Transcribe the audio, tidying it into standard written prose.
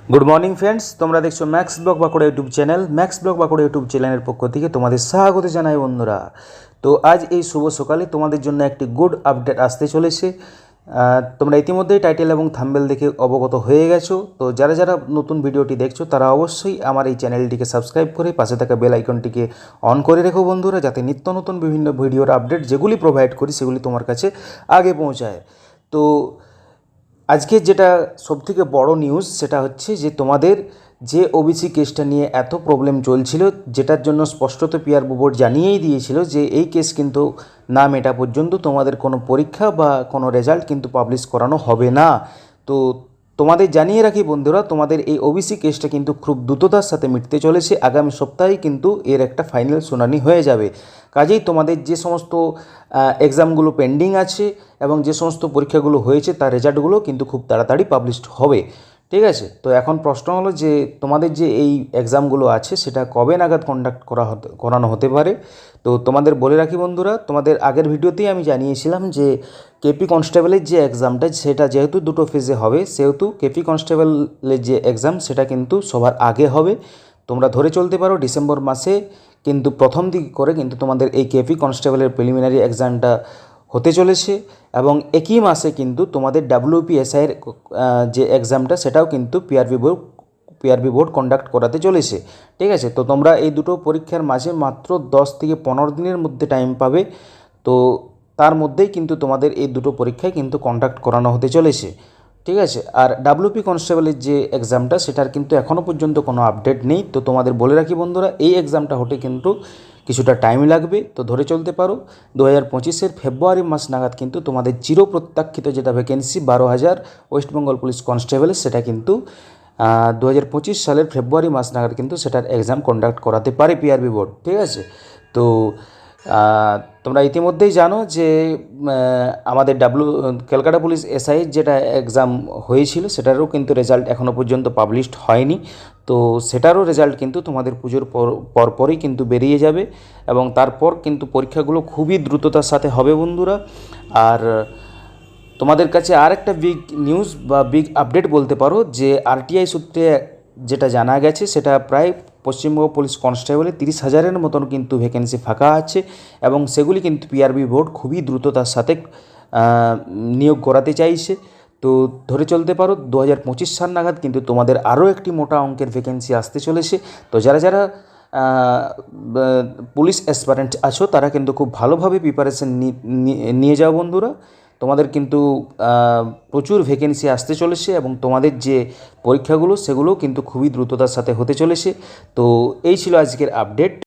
Good morning friends, তোমরা দেখছো max blog Bankura YouTube channel. Max blog Bankura YouTube চ্যানেলের পক্ষ থেকে তোমাদের স্বাগত জানাই বন্ধুরা। তো আজ এই শুভ সকালে তোমাদের জন্য একটি গুড আপডেট আসতে চলেছে। তোমরা ইতিমধ্যেই টাইটেল এবং থাম্বনেল দেখে অবগত হয়ে গেছো। তো যারা যারা নতুন ভিডিওটি দেখছো তারা অবশ্যই আমার এই চ্যানেলটিকে সাবস্ক্রাইব করে পাশে থাকা বেল আইকনটিকে অন করে রেখো বন্ধুরা, যাতে নিত্য নতুন বিভিন্ন ভিডিওর আপডেট যেগুলি প্রোভাইড করি সেগুলি তোমার কাছে আগে পৌঁছায়। তো আজকে যেটা সবথেকে বড় নিউজ সেটা হচ্ছে যে তোমাদের যে ওবিসি কেসটা নিয়ে এত প্রবলেম চলছিল, যেটার জন্য স্পষ্টত পিআরবি বোর্ড জানিয়েই দিয়েছিল যে এই কেস কিন্তু না মেটা পর্যন্ত তোমাদের কোনো পরীক্ষা বা কোনো রেজাল্ট কিন্তু পাবলিশ করানো হবে না। তো তোমাদের জানিয়ে রাখি বন্ধুরা, তোমাদের এই ওবিসি কেসটা কিন্তু খুব দ্রুততার সাথে মিটতে চলেছে। আগামী সপ্তাহেই কিন্তু এর একটা ফাইনাল শুনানি হয়ে যাবে। কাজেই তোমাদের যে সমস্ত এক্সামগুলো পেন্ডিং আছে এবং যে সমস্ত পরীক্ষাগুলো হয়েছে তার রেজাল্টগুলো কিন্তু খুব তাড়াতাড়ি পাবলিশড হবে। ঠিক আছে, তো এখন প্রশ্ন হলো যে তোমাদের যে এই এক্সামগুলো আছে সেটা কবে নাগাদ কন্ডাক্ট করানো হতে পারে। তো তোমাদের বলে রাখি বন্ধুরা, তোমাদের আগের ভিডিওতেই আমি জানিয়েছিলাম যে কেপি কনস্টেবলের যে এক্সামটা সেটা যেহেতু দুটো ফেজে হবে, সেহেতু কেপি কনস্টেবলের যে এক্সাম সেটা কিন্তু সবার আগে হবে। তোমরা ধরে চলতে পারো ডিসেম্বর মাসে কিন্তু প্রথম দিক করে কিন্তু তোমাদের এই কেপি কনস্টেবলের প্রিলিমিনারি এক্সামটা হতে চলেছে এবং একই মাসে কিন্তু তোমাদের ডাব্লিউপিএসআইয়ের যে এক্সামটা সেটাও কিন্তু পিআরবি বোর্ড কন্ডাক্ট করাতে চলেছে। ঠিক আছে, তো তোমরা এই দুটো পরীক্ষার মাঝে মাত্র 10 থেকে 15 দিনের মধ্যে টাইম পাবে। তো তার মধ্যেই কিন্তু তোমাদের এই দুটো পরীক্ষায় কিন্তু কন্ডাক্ট করানো হতে চলেছে। ঠিক আছে, আর ডাব্লিউপি কনস্টেবলের যে এক্সামটা সেটার কিন্তু এখনও পর্যন্ত কোনো আপডেট নেই। তো তোমাদের বলে রাখি বন্ধুরা, এই এক্সামটা হতে কিন্তু কিছুটা টাইম লাগবে। তো ধরে চলতে পারো 2025-এর ফেব্রুয়ারি মাস নাগাদ কিন্তু তোমাদের চির প্রত্যাখ্যিত যেটা ভ্যাকেন্সি 12,000 ওয়েস্ট বেঙ্গল পুলিশ কনস্টেবলের, সেটা কিন্তু 2025 সালের ফেব্রুয়ারি মাস নাগাদ কিন্তু সেটার এক্সাম কন্ডাক্ট করাতে পারে পিআরবি বোর্ড। ঠিক আছে, তো তোমরা ইতিমধ্যেই জানো যে আমাদের ক্যালকাটা পুলিশ এসআইয়ের যেটা এক্সাম হয়েছিল সেটারও কিন্তু রেজাল্ট এখনও পর্যন্ত পাবলিশড হয়নি। তো সেটারও রেজাল্ট কিন্তু তোমাদের পুজোর পরপরই কিন্তু বেরিয়ে যাবে এবং তারপর কিন্তু পরীক্ষাগুলো খুবই দ্রুততার সাথে হবে বন্ধুরা। আর তোমাদের কাছে আর একটা বিগ নিউজ বা বিগ আপডেট বলতে পারো যে আরটিআই সূত্রে যেটা জানা গেছে সেটা প্রায় পশ্চিমবঙ্গ পুলিশ কনস্টেবলে 30,000-এর মতন কিন্তু ভ্যাকেন্সি ফাঁকা আছে এবং সেগুলি কিন্তু পিআরবি বোর্ড খুবই দ্রুততার সাথে নিয়োগ করাতে চাইছে। তো ধরে চলতে পারো 2025 সাল নাগাদ কিন্তু তোমাদের আরও একটি মোটা অঙ্কের ভ্যাকেন্সি আসতে চলেছে। তো যারা যারা পুলিশ অ্যাসপারেন্ট আছো তারা কিন্তু খুব ভালোভাবে প্রিপারেশন নিয়ে যাও বন্ধুরা। তোমাদের কিন্তু প্রচুর ভ্যাকেন্সি আসতে চলেছে এবং তোমাদের যে পরীক্ষাগুলো সেগুলোও কিন্তু খুবই দ্রুততার সাথে হতে চলেছে। তো এই ছিল আজকের আপডেট।